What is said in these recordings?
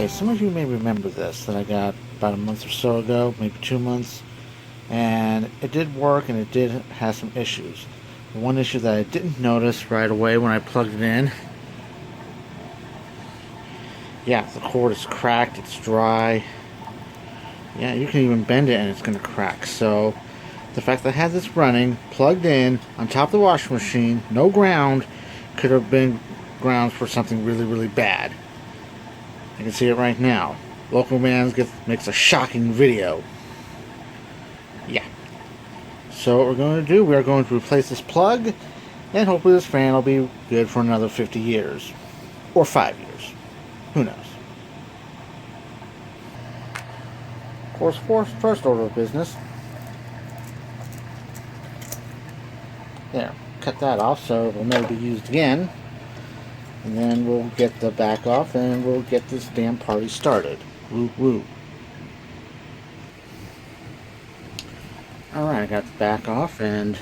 Okay, some of you may remember this that I got about a month or so ago, maybe 2 months, and it did work and it did have some issues. One issue that I didn't notice right away when I plugged it in, yeah, the cord is cracked, it's dry. Yeah, you can even bend it and it's going to crack. So the fact that I had this running, plugged in, on top of the washing machine, no ground, could have been grounds for something really, really bad. I can see it right now. Local man makes a shocking video. Yeah. So what we're going to do, we're going to replace this plug, and hopefully this fan will be good for another 50 years. Or 5 years. Who knows? Of course, first order of business. There. Cut that off so it will never be used again. And then we'll get the back off and we'll get this damn party started. Woo woo. Alright, I got the back off and...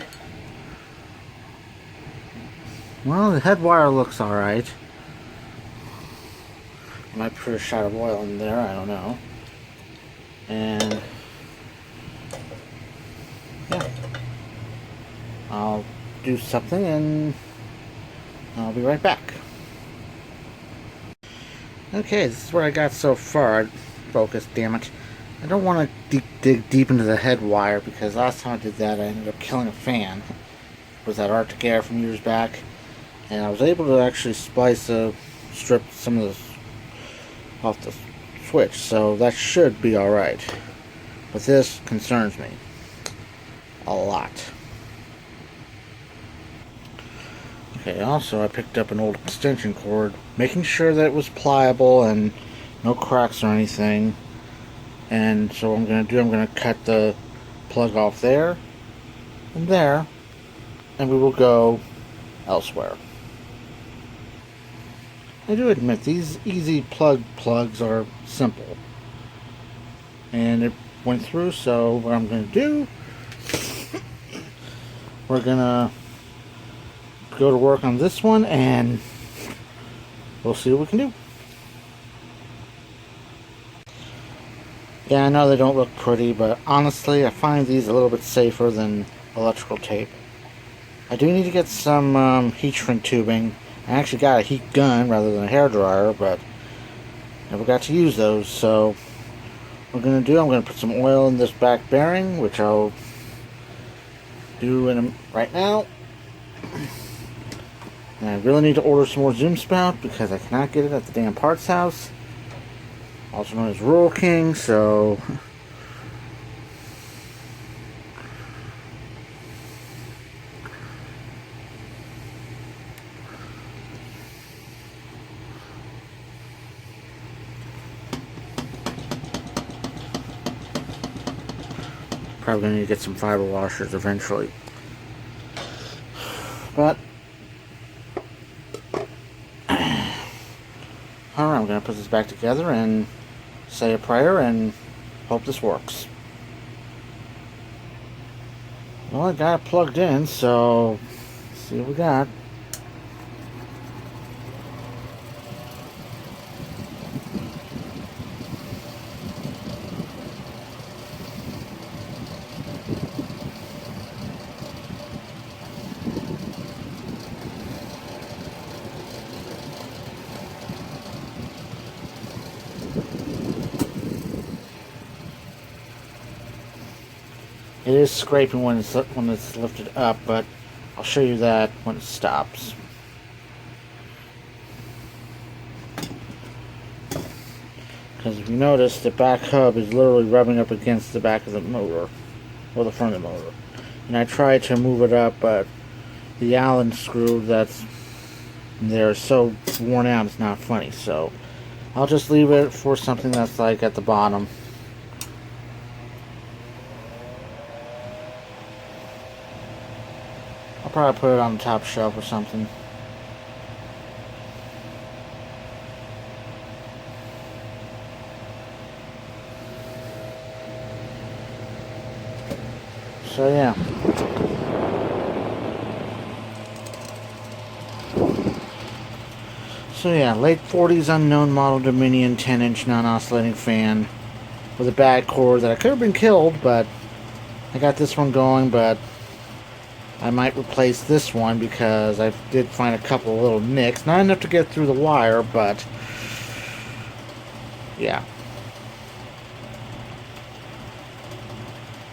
well, the head wire looks alright. I might put a shot of oil in there, I don't know. And... yeah. I'll do something and I'll be right back. Okay, this is what I got so far. Focus, damn it. I don't want to dig deep into the head wire because last time I did that I ended up killing a fan. It was that Arctic Air from years back. And I was able to actually strip some of this off the switch, so that should be alright. But this concerns me a lot. Okay, also I picked up an old extension cord, making sure that it was pliable and no cracks or anything. And so what I'm going to do, I'm going to cut the plug off there and there, and we will go elsewhere. I do admit these easy plugs are simple. And it went through, so what I'm going to do, we're going to go to work on this one and we'll see what we can do. Yeah, I know they don't look pretty, but honestly I find these a little bit safer than electrical tape. I do need to get some heat shrink tubing. I actually got a heat gun rather than a hairdryer, but never got to use those. So what I'm going to do, I'm going to put some oil in this back bearing, which I'll do right now. And I really need to order some more zoom spout because I cannot get it at the damn parts house. Also known as Rural King, so... probably going to need to get some fiber washers eventually. But... alright, I'm going to put this back together and say a prayer and hope this works. Well, I got it plugged in, so let's see what we got. It is scraping when it's lifted up, but I'll show you that when it stops. Because if you notice, the back hub is literally rubbing up against the back of the motor, or the front of the motor. And I tried to move it up, but the Allen screw that's there is so worn out it's not funny. So I'll just leave it for something that's like at the bottom. I'll probably put it on the top shelf or something. So yeah. So yeah, late 40s unknown model Dominion 10-inch non-oscillating fan with a bad cord that I could have been killed, but I got this one going. But I might replace this one because I did find a couple of little nicks. Not enough to get through the wire, but yeah.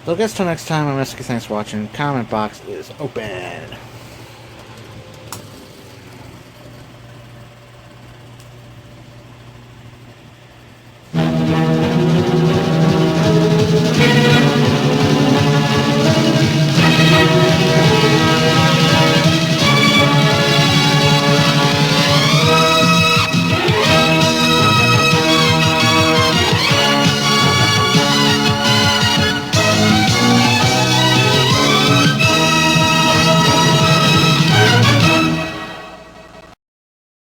So I guess till next time, I'm Eskie. Thanks for watching. Comment box is open.